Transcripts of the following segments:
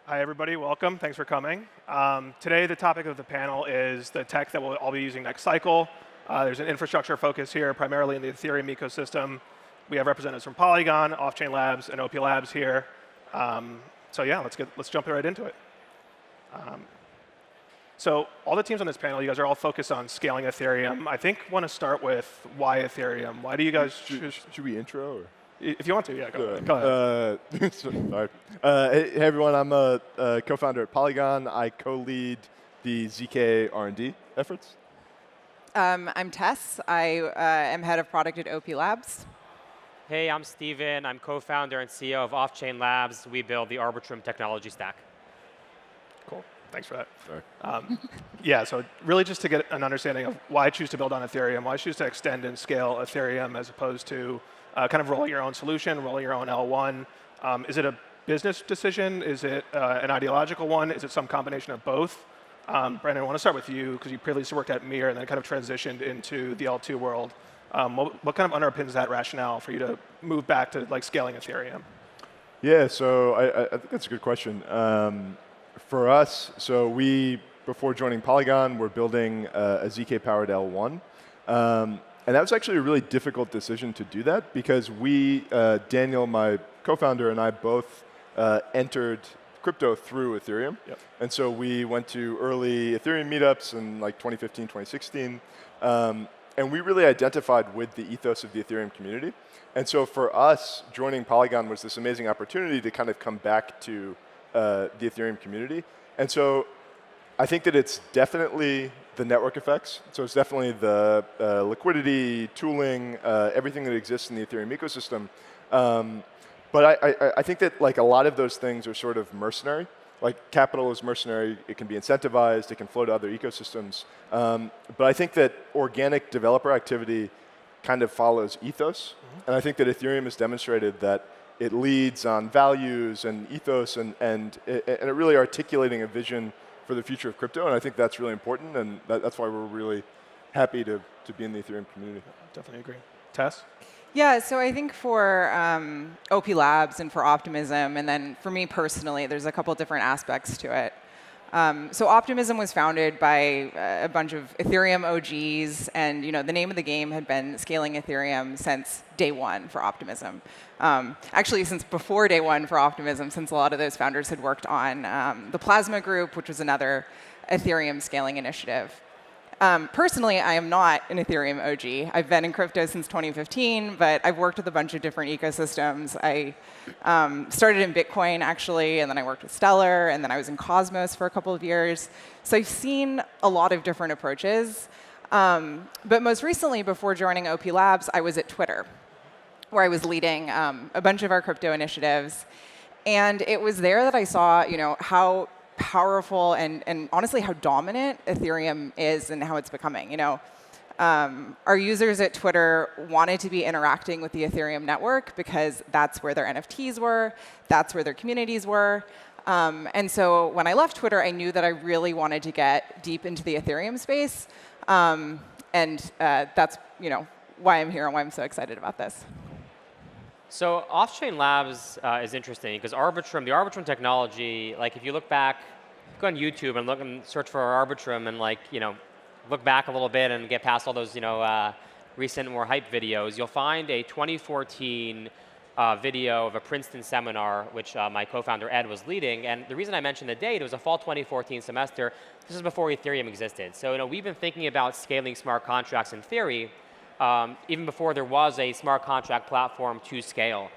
Hi, everybody. Welcome. Thanks for coming. Today, the topic of the panel is the tech that we'll all be using next cycle. There's an infrastructure focus here, primarily in the Ethereum ecosystem. We have representatives from Polygon, Off-Chain Labs, and OP Labs here. So yeah, let's jump right into it. So all the teams on this panel, you guys are all focused on scaling Ethereum. I think want to start with why Ethereum. Why do you guys choose? Should we intro? Or? If you want to, yeah, go ahead. Sorry. Hey, everyone, I'm a co-founder at Polygon. I co-lead the ZK R&D efforts. I'm Tess. I am head of product at OP Labs. Hey, I'm Steven. I'm co-founder and CEO of Off-Chain Labs. We build the Arbitrum technology stack. Cool. Thanks for that. Sorry. Yeah, so really just to get an understanding of why choose to build on Ethereum, why choose to extend and scale Ethereum as opposed to kind of rolling your own solution, rolling your own L1. Is it a business decision? Is it an ideological one? Is it some combination of both? Brandon, I want to start with you because you previously worked at Mir and then kind of transitioned into the L2 world. What kind of underpins that rationale for you to move back to like scaling Ethereum? Yeah, so I think that's a good question. For us, so before joining Polygon, we're building a ZK-powered L1. And that was actually a really difficult decision to do that because Daniel, my co-founder, and I both entered crypto through Ethereum. Yep. And so we went to early Ethereum meetups in like 2015, 2016. And we really identified with the ethos of the Ethereum community. And so for us, joining Polygon was this amazing opportunity to kind of come back to the Ethereum community. And so I think that it's definitely the network effects. So it's definitely the liquidity, tooling, everything that exists in the Ethereum ecosystem. But I think that like a lot of those things are sort of mercenary. Like capital is mercenary. It can be incentivized. It can flow to other ecosystems. But I think that organic developer activity kind of follows ethos. And I think that Ethereum has demonstrated that it leads on values and ethos and it really articulating a vision for the future of crypto, and I think that's really important, and that's why we're really happy to be in the Ethereum community. Definitely agree. Tess? Yeah, so I think for OP Labs and for Optimism, and then for me personally, there's a couple different aspects to it. So Optimism was founded by a bunch of Ethereum OGs, and the name of the game had been scaling Ethereum since day one for Optimism. Actually, since before day one for Optimism, since a lot of those founders had worked on the Plasma Group, which was another Ethereum scaling initiative. Personally, I am not an Ethereum OG. I've been in crypto since 2015, but I've worked with a bunch of different ecosystems. I started in Bitcoin, actually, and then I worked with Stellar, and then I was in Cosmos for a couple of years. So I've seen a lot of different approaches. But most recently, before joining OP Labs, I was at Twitter, where I was leading a bunch of our crypto initiatives. And it was there that I saw how powerful and honestly how dominant Ethereum is and how it's becoming. Our users at Twitter wanted to be interacting with the Ethereum network because that's where their NFTs were, that's where their communities were. And so when I left Twitter, I knew that I really wanted to get deep into the Ethereum space. And that's why I'm here and why I'm so excited about this. So Off-Chain Labs is interesting because the Arbitrum technology, like if you look back, go on YouTube and look and search for Arbitrum and look back a little bit and get past all those recent more hype videos, you'll find a 2014 video of a Princeton seminar, which my co-founder Ed was leading. And the reason I mentioned the date, it was a fall 2014 semester. This is before Ethereum existed. So we've been thinking about scaling smart contracts in theory even before there was a smart contract platform to scale,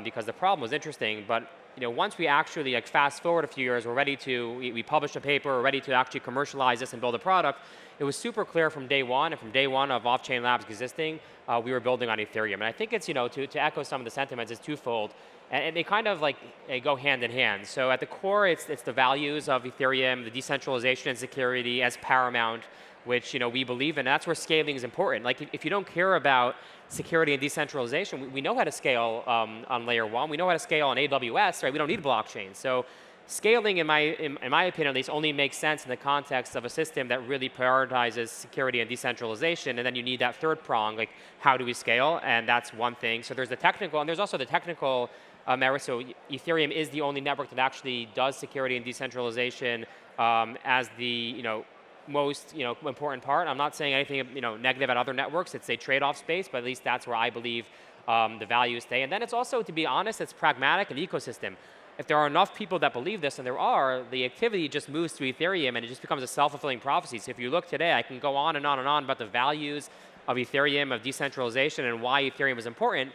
because the problem was interesting. But once we actually fast forward a few years, we published a paper, we're ready to actually commercialize this and build a product. It was super clear from day one, and from day one of Off-Chain Labs existing, we were building on Ethereum. And I think it's to echo some of the sentiments, it's twofold, and they kind of they go hand in hand. So at the core, it's the values of Ethereum, the decentralization and security as paramount, which we believe in. That's where scaling is important. Like if you don't care about security and decentralization, we know how to scale on layer one. We know how to scale on AWS, right? We don't need blockchain. So scaling, in my opinion at least, only makes sense in the context of a system that really prioritizes security and decentralization. And then you need that third prong, like how do we scale? And that's one thing. So there's the technical, and there's also the technical So Ethereum is the only network that actually does security and decentralization as the most important part. I'm not saying anything negative at other networks. It's a trade-off space, but at least that's where I believe the values stay. And then it's also, to be honest, it's pragmatic and ecosystem. If there are enough people that believe this, and there are, the activity just moves to Ethereum, and it just becomes a self-fulfilling prophecy. So if you look today, I can go on and on and on about the values of Ethereum, of decentralization, and why Ethereum is important.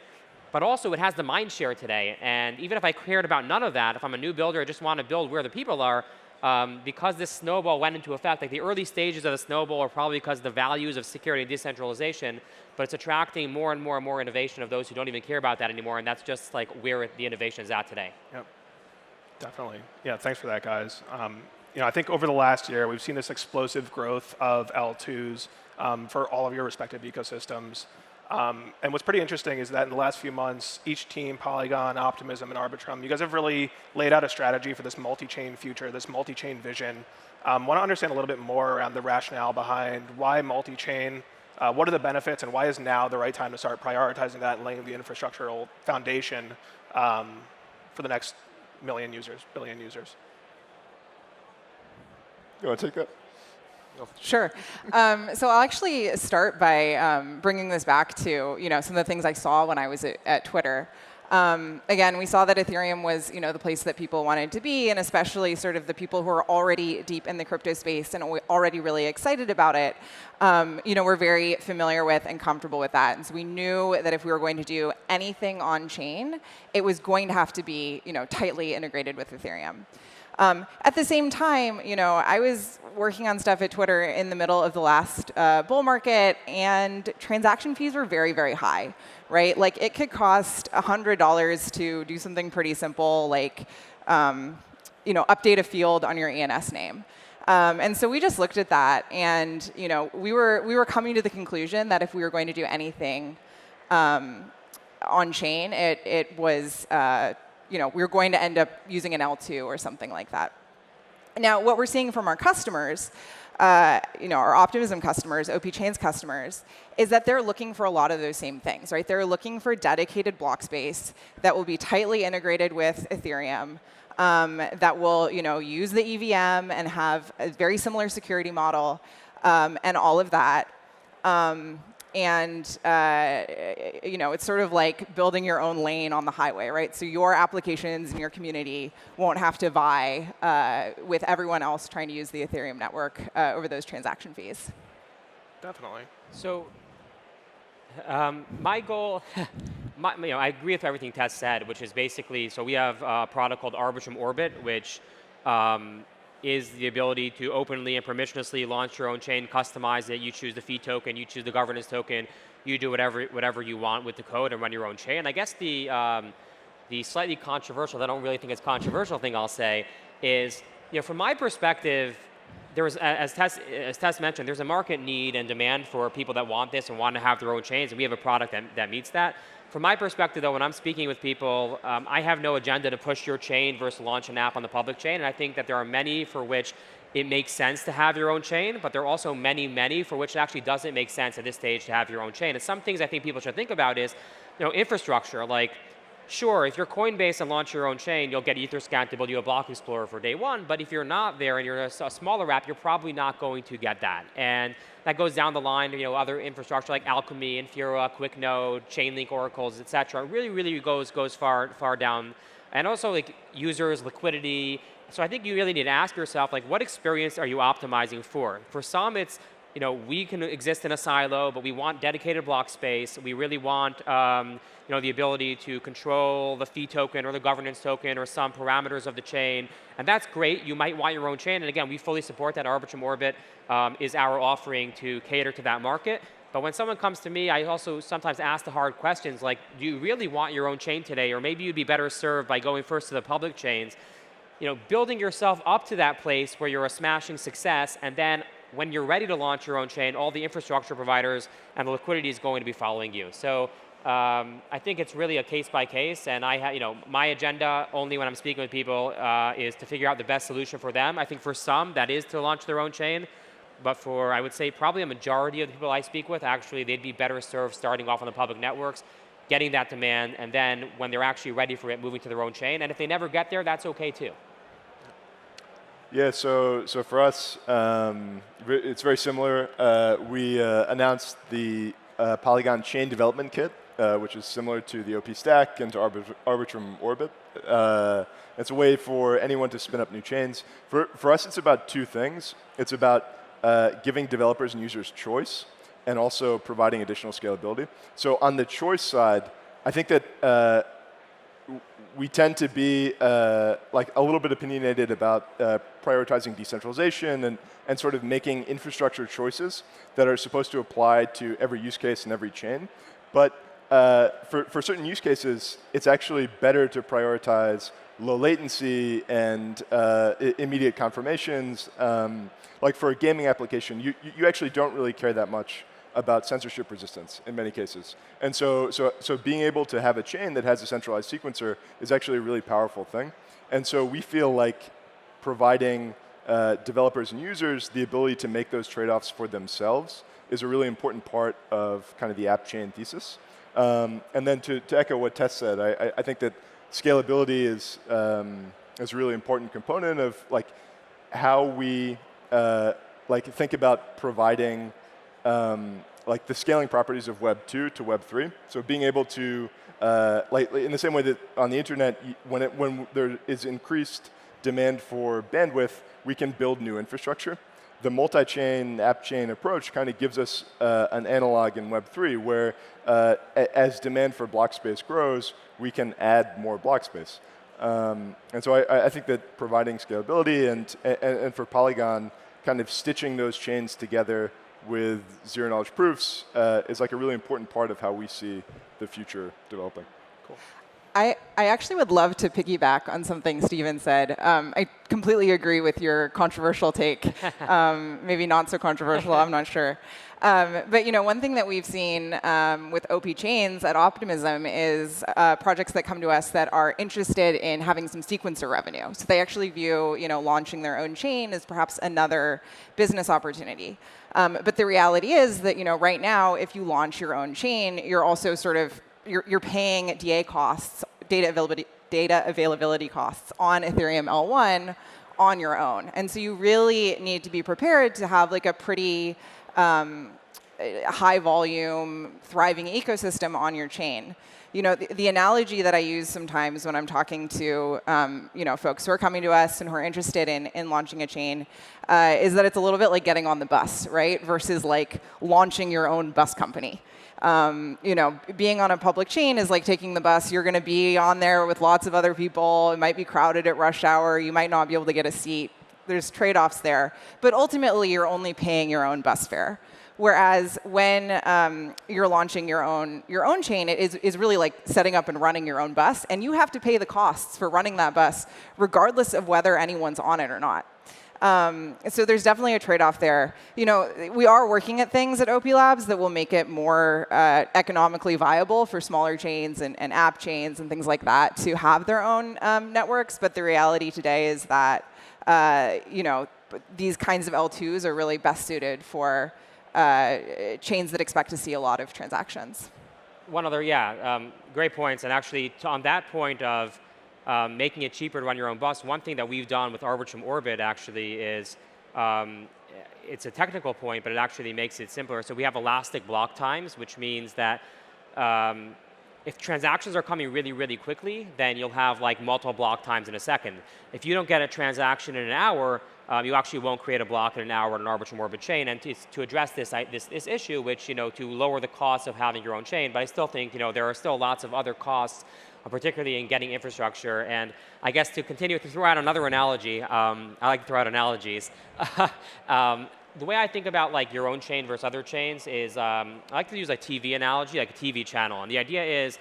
But also, it has the mind share today. And even if I cared about none of that, if I'm a new builder, I just want to build where the people are, because this snowball went into effect, like the early stages of the snowball are probably because of the values of security and decentralization, but it's attracting more and more and more innovation of those who don't even care about that anymore, and that's just like where the innovation is at today. Yep. Definitely. Yeah, thanks for that, guys. I think over the last year, we've seen this explosive growth of L2s for all of your respective ecosystems. And what's pretty interesting is that in the last few months, each team, Polygon, Optimism, and Arbitrum, you guys have really laid out a strategy for this multi-chain future, this multi-chain vision. Want to understand a little bit more around the rationale behind why multi-chain, what are the benefits, and why is now the right time to start prioritizing that and laying the infrastructural foundation for the next million users, billion users? You want to take that? Sure. So I'll actually start by bringing this back to some of the things I saw when I was at Twitter. Again, we saw that Ethereum was the place that people wanted to be, and especially sort of the people who are already deep in the crypto space and already really excited about it. We're very familiar with and comfortable with that, and so we knew that if we were going to do anything on chain, it was going to have to be tightly integrated with Ethereum. At the same time, I was working on stuff at Twitter in the middle of the last bull market, and transaction fees were very, very high, right? Like, it could cost $100 to do something pretty simple, like update a field on your ENS name. And so we just looked at that, and we were coming to the conclusion that if we were going to do anything on chain, it was we were going to end up using an L2 or something like that. Now, what we're seeing from our customers, our Optimism customers, OP Chains customers, is that they're looking for a lot of those same things, right? They're looking for dedicated block space that will be tightly integrated with Ethereum, that will use the EVM and have a very similar security model, and all of that. It's sort of like building your own lane on the highway, right? So your applications and your community won't have to vie with everyone else trying to use the Ethereum network over those transaction fees. Definitely. So my goal, I agree with everything Tess said, which is basically, so we have a product called Arbitrum Orbit, which is the ability to openly and permissionlessly launch your own chain, customize it. You choose the fee token, you choose the governance token, you do whatever you want with the code and run your own chain. I guess the slightly controversial, I don't really think it's controversial thing I'll say, is from my perspective, there was, as Tess mentioned, there's a market need and demand for people that want this and want to have their own chains, and we have a product that meets that. From my perspective, though, when I'm speaking with people, I have no agenda to push your chain versus launch an app on the public chain. And I think that there are many for which it makes sense to have your own chain, but there are also many for which it actually doesn't make sense at this stage to have your own chain. And some things I think people should think about is, infrastructure. Like, sure, if you're Coinbase and launch your own chain, you'll get Etherscan to build you a block explorer for day one. But if you're not there and you're a smaller app, you're probably not going to get that. And that goes down the line, other infrastructure like Alchemy, Infura, QuickNode, Chainlink, Oracles, et cetera. Really goes far down. And also like users, liquidity. So I think you really need to ask yourself, like, what experience are you optimizing for? For some, it's, we can exist in a silo, but we want dedicated block space. We really want, the ability to control the fee token or the governance token or some parameters of the chain. And that's great. You might want your own chain. And again, we fully support that. Arbitrum Orbit is our offering to cater to that market. But when someone comes to me, I also sometimes ask the hard questions like, do you really want your own chain today? Or maybe you'd be better served by going first to the public chains. Building yourself up to that place where you're a smashing success, and then when you're ready to launch your own chain, all the infrastructure providers and the liquidity is going to be following you. So I think it's really a case by case, and my agenda only when I'm speaking with people is to figure out the best solution for them. I think for some that is to launch their own chain, but for I would say probably a majority of the people I speak with, actually they'd be better served starting off on the public networks. getting that demand, and then when they're actually ready for it, moving to their own chain. And if they never get there, that's okay too. Yeah, so for us, it's very similar. We announced the Polygon Chain Development Kit, which is similar to the OP Stack and to Arbitrum Orbit. It's a way for anyone to spin up new chains. For us, it's about two things. It's about giving developers and users choice, and also providing additional scalability. So on the choice side, I think that we tend to be like a little bit opinionated about prioritizing decentralization and sort of making infrastructure choices that are supposed to apply to every use case and every chain. But for certain use cases, it's actually better to prioritize low latency and immediate confirmations. Like for a gaming application, you actually don't really care that much about censorship resistance in many cases. And so being able to have a chain that has a centralized sequencer is actually a really powerful thing. And so we feel like providing developers and users the ability to make those trade-offs for themselves is a really important part of kind of the app chain thesis. And then to echo what Tess said, I think that scalability is a really important component of like how we like think about providing like the scaling properties of Web 2 to Web 3. So being able to, like in the same way that on the internet, when there is increased demand for bandwidth, we can build new infrastructure. The multi-chain, app chain approach kind of gives us an analog in Web 3 where as demand for block space grows, we can add more block space. And so I think that providing scalability and for Polygon, kind of stitching those chains together with zero-knowledge proofs is like a really important part of how we see the future developing. Cool. I actually would love to piggyback on something Steven said. I completely agree with your controversial take. Maybe not so controversial, I'm not sure. But you know, one thing that we've seen with OP chains at Optimism is projects that come to us that are interested in having some sequencer revenue. So they actually view launching their own chain as perhaps another business opportunity. But the reality is that right now, if you launch your own chain, you're also sort of you're paying DA costs, data availability costs on Ethereum L1 on your own. And so you really need to be prepared to have like a pretty high volume, thriving ecosystem on your chain. The analogy that I use sometimes when I'm talking to folks who are coming to us and who are interested in launching a chain is that it's a little bit like getting on the bus, right? Versus like launching your own bus company. Being on a public chain is like taking the bus. You're going to be on there with lots of other people. It might be crowded at rush hour. You might not be able to get a seat. There's trade-offs there. But ultimately, you're only paying your own bus fare. Whereas when you're launching your own chain, it is really like setting up and running your own bus. And you have to pay the costs for running that bus, regardless of whether anyone's on it or not. So there's definitely a trade-off there. We are working at things at OP Labs that will make it more economically viable for smaller chains and app chains and things like that to have their own networks. But the reality today is that these kinds of L2s are really best suited for chains that expect to see a lot of transactions. One other, great points. And actually, on that point of making it cheaper to run your own bus, one thing that we've done with Arbitrum Orbit actually is, it's a technical point, but it actually makes it simpler. So we have elastic block times, which means that if transactions are coming really, really quickly, then you'll have like multiple block times in a second. If you don't get a transaction in an hour, you actually won't create a block in an hour on an Arbitrum Orbit chain. And to address this issue, which to lower the cost of having your own chain, but I still think there are still lots of other costs, particularly in getting infrastructure. And I guess to continue to throw out another analogy, I like to throw out analogies. The way I think about like your own chain versus other chains is I like to use a TV analogy, like a TV channel. And the idea is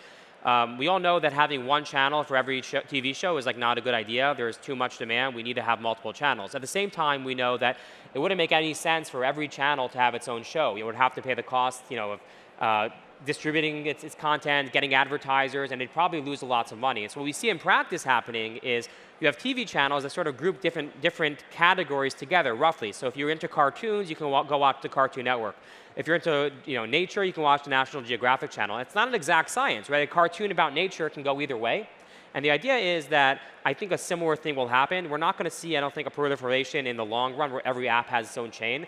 we all know that having one channel for every TV show is like not a good idea. There's too much demand. We need to have multiple channels. At the same time, we know that it wouldn't make any sense for every channel to have its own show. You would have to pay the cost, of distributing its content, getting advertisers, and they'd probably lose lots of money. And so what we see in practice happening is you have TV channels that sort of group different categories together, roughly. So if you're into cartoons, you can go watch the Cartoon Network. If you're into nature, you can watch the National Geographic Channel. It's not an exact science, right? A cartoon about nature can go either way. And the idea is that I think a similar thing will happen. We're not going to see, I don't think, a proliferation in the long run where every app has its own chain.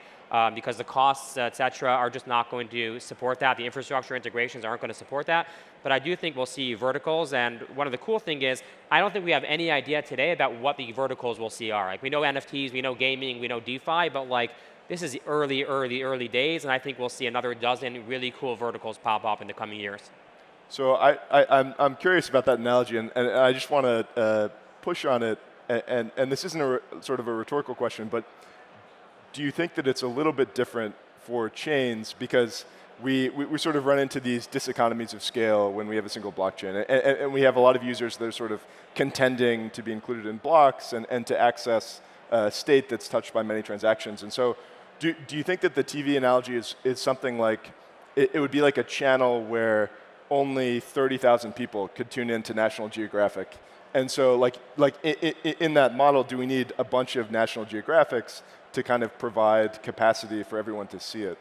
Because the costs, et cetera, are just not going to support that. The infrastructure integrations aren't going to support that. But I do think we'll see verticals. And one of the cool things is, I don't think we have any idea today about what the verticals we'll see are. Like, we know NFTs, we know gaming, we know DeFi, but like, this is early days. And I think we'll see another dozen really cool verticals pop up in the coming years. So I'm curious about that analogy, and I just want to push on it. And this isn't sort of a rhetorical question, but do you think that it's a little bit different for chains because we sort of run into these diseconomies of scale when we have a single blockchain, and we have a lot of users that are sort of contending to be included in blocks and to access a state that's touched by many transactions. And so do you think that the TV analogy is something like, it would be like a channel where only 30,000 people could tune into National Geographic? And so like in that model, do we need a bunch of National Geographics to kind of provide capacity for everyone to see it?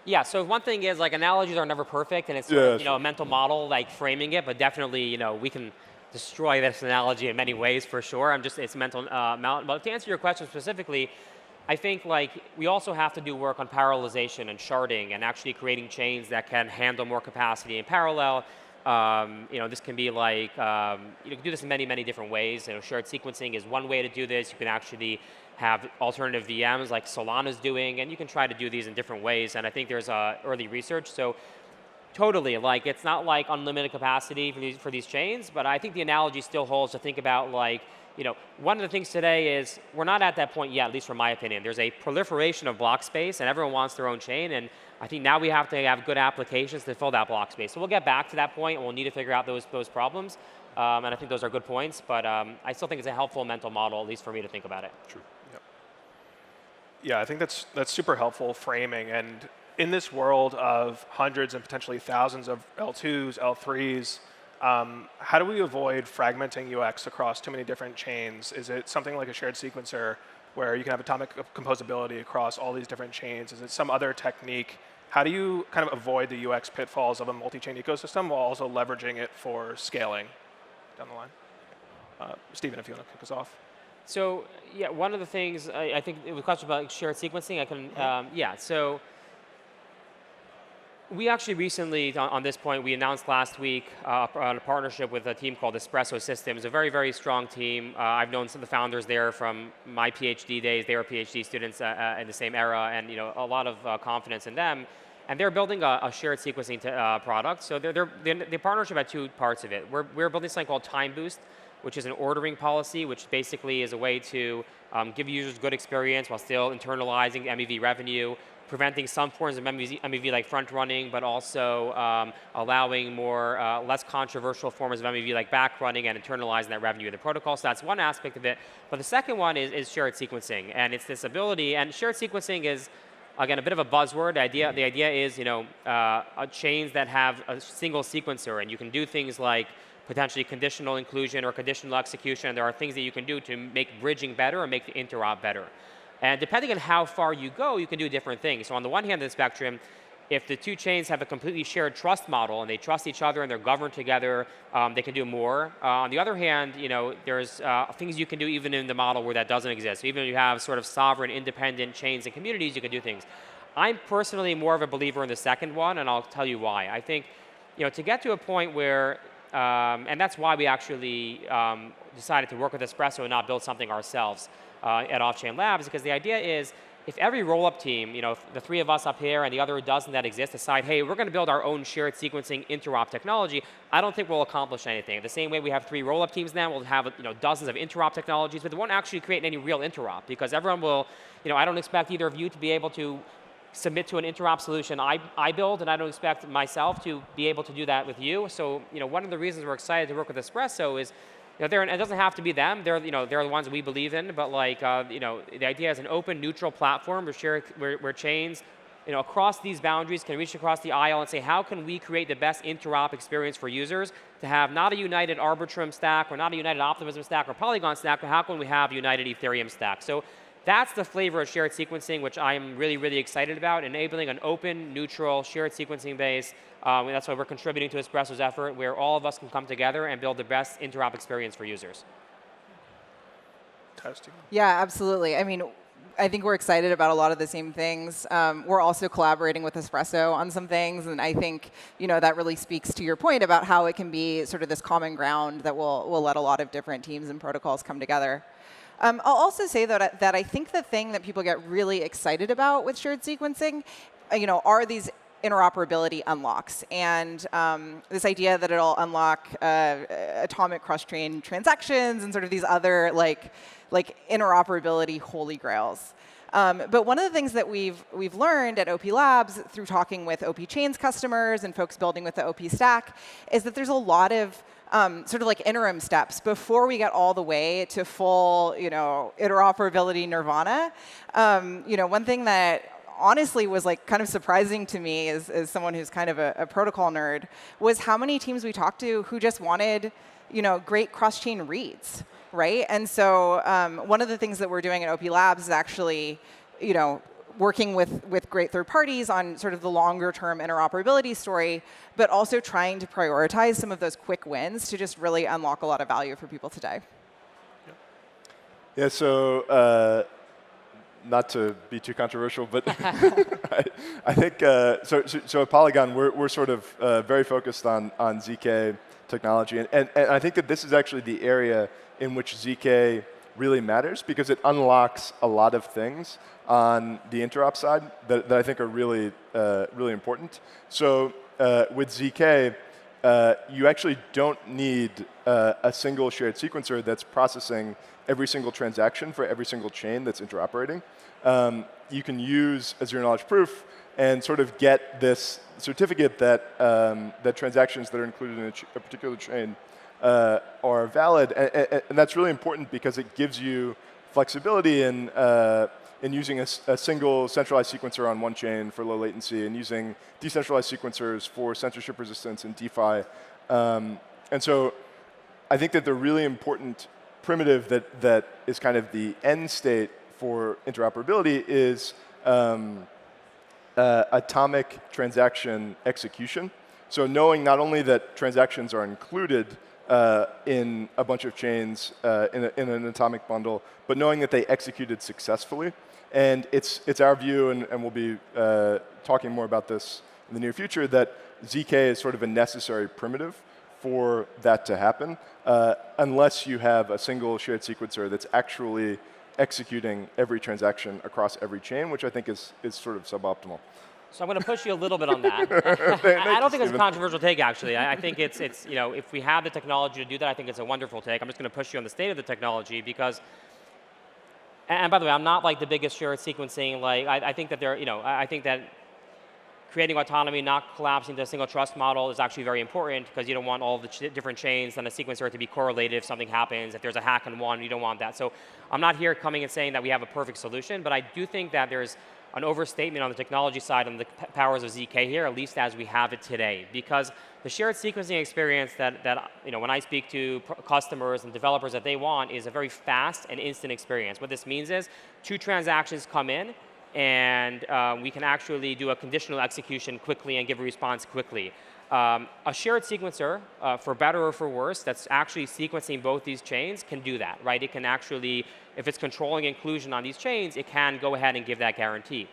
Yeah, so one thing is, like, analogies are never perfect, and it's sort of, a mental model, like, framing it, but definitely, we can destroy this analogy in many ways, for sure. It's mental amount. But to answer your question specifically, I think, like, we also have to do work on parallelization and sharding and actually creating chains that can handle more capacity in parallel. This can be like, you can do this in many different ways. Shared sequencing is one way to do this. You can actually have alternative VMs like Solana's doing, and you can try to do these in different ways. And I think there's early research. So totally, like, it's not like unlimited capacity for these chains, but I think the analogy still holds to think about, like, one of the things today is we're not at that point yet, at least from my opinion. There's a proliferation of block space, and everyone wants their own chain. And I think now we have to have good applications to fill that block space. So we'll get back to that point, and we'll need to figure out those problems. And I think those are good points, but I still think it's a helpful mental model, at least for me, to think about it. True. Yep. Yeah, I think that's super helpful framing. And in this world of hundreds and potentially thousands of L2s, L3s, how do we avoid fragmenting UX across too many different chains? Is it something like a shared sequencer where you can have atomic composability across all these different chains? Is it some other technique? How do you kind of avoid the UX pitfalls of a multi-chain ecosystem while also leveraging it for scaling down the line? Stephen, if you want to kick us off. So yeah, one of the things, I think it was a question about shared sequencing. I can, so we actually recently, on this point, we announced last week on a partnership with a team called Espresso Systems, a very strong team. I've known some of the founders there from my PhD days. They were PhD students in the same era, and a lot of confidence in them. And they're building a shared sequencing product. So the partnership had two parts of it. We're building something called Time Boost, which is an ordering policy, which basically is a way to give users good experience while still internalizing MEV revenue, preventing some forms of MEV like front running, but also allowing less controversial forms of MEV like back running and internalizing that revenue in the protocol. So that's one aspect of it. But the second one is shared sequencing, and it's this ability. And shared sequencing is, again, a bit of a buzzword. The idea is, chains that have a single sequencer, and you can do things like potentially conditional inclusion or conditional execution. There are things that you can do to make bridging better or make the interop better. And depending on how far you go, you can do different things. So on the one hand of the spectrum, if the two chains have a completely shared trust model and they trust each other and they're governed together, they can do more. On the other hand, there's things you can do even in the model where that doesn't exist. So even if you have sort of sovereign, independent chains and communities, you can do things. I'm personally more of a believer in the second one, and I'll tell you why. I think, to get to a point where, and that's why we actually decided to work with Espresso and not build something ourselves at Off-Chain Labs, because the idea is, if every roll-up team, if the three of us up here and the other dozen that exist decide, hey, we're going to build our own shared sequencing interop technology, I don't think we'll accomplish anything. The same way we have 3 roll-up teams now, we'll have dozens of interop technologies, but they won't actually create any real interop, because everyone will, I don't expect either of you to be able to submit to an interop solution I build, and I don't expect myself to be able to do that with you. So, one of the reasons we're excited to work with Espresso is, it doesn't have to be them. They're the ones we believe in. But the idea is an open, neutral platform where chains across these boundaries, can reach across the aisle and say, how can we create the best interop experience for users to have not a united Arbitrum stack or not a united Optimism stack or Polygon stack, but how can we have a united Ethereum stack? So that's the flavor of shared sequencing, which I'm really, really excited about, enabling an open, neutral, shared sequencing base. And that's why we're contributing to Espresso's effort, where all of us can come together and build the best interop experience for users. Testing. Yeah, absolutely. I mean, I think we're excited about a lot of the same things. We're also collaborating with Espresso on some things, and I think that really speaks to your point about how it can be sort of this common ground that will let a lot of different teams and protocols come together. I'll also say that I think the thing that people get really excited about with shared sequencing, are these interoperability unlocks, and this idea that it'll unlock atomic cross-chain transactions and sort of these other like interoperability holy grails. But one of the things that we've learned at OP Labs through talking with OP Chains customers and folks building with the OP stack is that there's a lot of sort of like interim steps before we get all the way to full interoperability nirvana. One thing that honestly was like kind of surprising to me as someone who's kind of a protocol nerd was how many teams we talked to who just wanted great cross-chain reads, right? And so one of the things that we're doing at OP Labs is actually working with great third parties on sort of the longer term interoperability story, but also trying to prioritize some of those quick wins to just really unlock a lot of value for people today. Yeah, so not to be too controversial, but I think, so at Polygon, we're sort of very focused on ZK technology. And I think that this is actually the area in which ZK really matters because it unlocks a lot of things on the interop side that I think are really, really important. So with ZK, you actually don't need a single shared sequencer that's processing every single transaction for every single chain that's interoperating. You can use a zero-knowledge proof and sort of get this certificate that, that transactions that are included in a particular chain are valid. And that's really important because it gives you flexibility in using a single centralized sequencer on one chain for low latency and using decentralized sequencers for censorship resistance and DeFi. And so I think that the really important primitive that is kind of the end state for interoperability is atomic transaction execution. So knowing not only that transactions are included in a bunch of chains in an atomic bundle, but knowing that they executed successfully. And it's our view, and we'll be talking more about this in the near future, that ZK is sort of a necessary primitive for that to happen, unless you have a single shared sequencer that's actually executing every transaction across every chain, which I think is sort of suboptimal. So I'm going to push you a little bit on that. I don't think it's a controversial take, actually. I think it's if we have the technology to do that, I think it's a wonderful take. I'm just going to push you on the state of the technology because, and by the way, I'm not like the biggest shared sequencing. Like I think that I think that creating autonomy, not collapsing to a single trust model is actually very important because you don't want all the different chains and the sequencer to be correlated if something happens. If there's a hack in one, you don't want that. So I'm not here coming and saying that we have a perfect solution, but I do think that there's an overstatement on the technology side on the powers of ZK here, at least as we have it today. Because the shared sequencing experience that when I speak to customers and developers that they want is a very fast and instant experience. What this means is 2 transactions come in, and we can actually do a conditional execution quickly and give a response quickly. A shared sequencer, for better or for worse, that's actually sequencing both these chains can do that, right? It can actually, if it's controlling inclusion on these chains, it can go ahead and give that guarantee.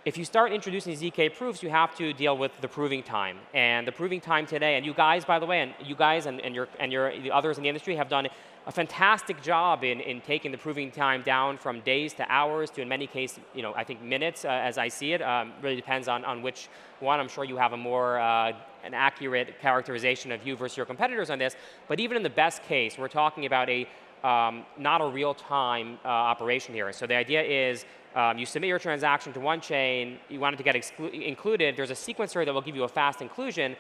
If you start introducing ZK proofs, you have to deal with the proving time. And the proving time today, and you guys, by the way, and you guys and the others in the industry have done a fantastic job in taking the proving time down from days to hours to, in many cases, I think minutes, as I see it. Really depends on which one. I'm sure you have a more an accurate characterization of you versus your competitors on this. But even in the best case, we're talking about not a real-time operation here. So the idea is you submit your transaction to one chain, you want it to get included, there's a sequencer that will give you a fast inclusion.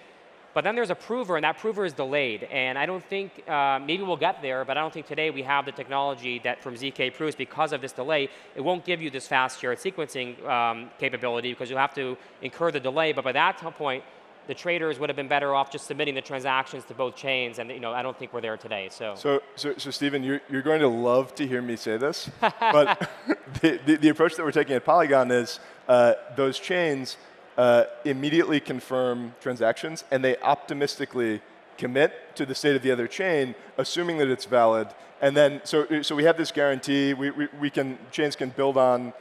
But then there's a prover, and that prover is delayed. And I don't think, maybe we'll get there, but I don't think today we have the technology that from ZK proofs, because of this delay, it won't give you this fast shared sequencing capability because you'll have to incur the delay. But by that point, the traders would have been better off just submitting the transactions to both chains, and I don't think we're there today. So Stephen, you're going to love to hear me say this, but the approach that we're taking at Polygon is those chains immediately confirm transactions, and they optimistically commit to the state of the other chain, assuming that it's valid. And then, so we have this guarantee. Chains can build on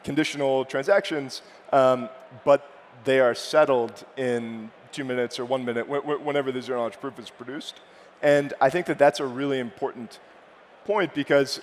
conditional transactions, but they are settled in 2 minutes or 1 minute, whenever the zero-knowledge proof is produced. And I think that that's a really important point because,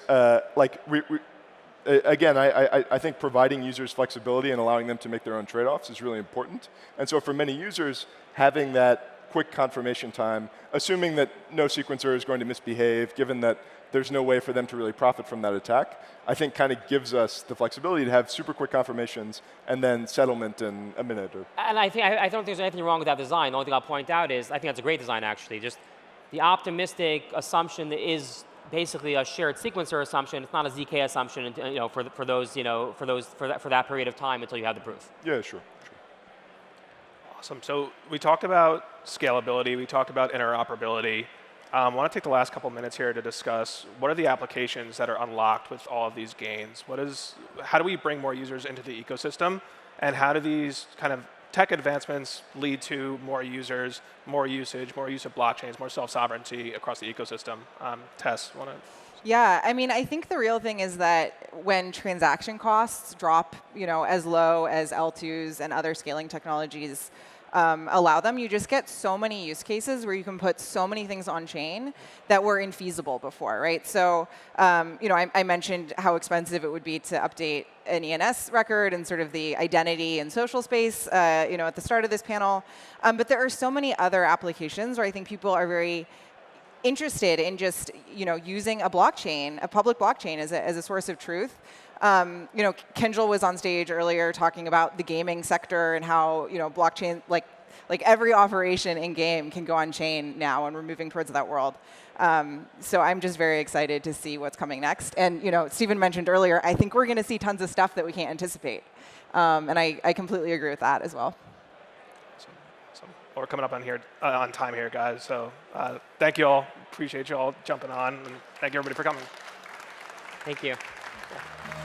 again, I think providing users flexibility and allowing them to make their own trade-offs is really important. And so for many users, having that quick confirmation time, assuming that no sequencer is going to misbehave, given that there's no way for them to really profit from that attack, I think kind of gives us the flexibility to have super quick confirmations and then settlement in a minute. And I don't think there's anything wrong with that design. The only thing I'll point out is I think that's a great design, actually. Just the optimistic assumption is basically a shared sequencer assumption. It's not a ZK assumption, for that period of time until you have the proof. Yeah, sure. Awesome. So we talked about scalability. We talked about interoperability. I want to take the last couple minutes here to discuss what are the applications that are unlocked with all of these gains. How do we bring more users into the ecosystem, and how do these kind of tech advancements lead to more users, more usage, more use of blockchains, more self-sovereignty across the ecosystem? Tess, want to? Yeah, I mean, I think the real thing is that when transaction costs drop, as low as L2s and other scaling technologies allow them, you just get so many use cases where you can put so many things on chain that were infeasible before, right? So, I mentioned how expensive it would be to update an ENS record and sort of the identity and social space, at the start of this panel. But there are so many other applications where I think people are very interested in just, using a blockchain, a public blockchain as a source of truth. Kendall was on stage earlier talking about the gaming sector and how, blockchain, like every operation in game can go on chain now, and we're moving towards that world. So I'm just very excited to see what's coming next. And, Stephen mentioned earlier, I think we're going to see tons of stuff that we can't anticipate. And I completely agree with that as well. Awesome. Well, we're coming up on time here, guys. So thank you all. Appreciate you all jumping on. And thank you, everybody, for coming. Thank you. Cool.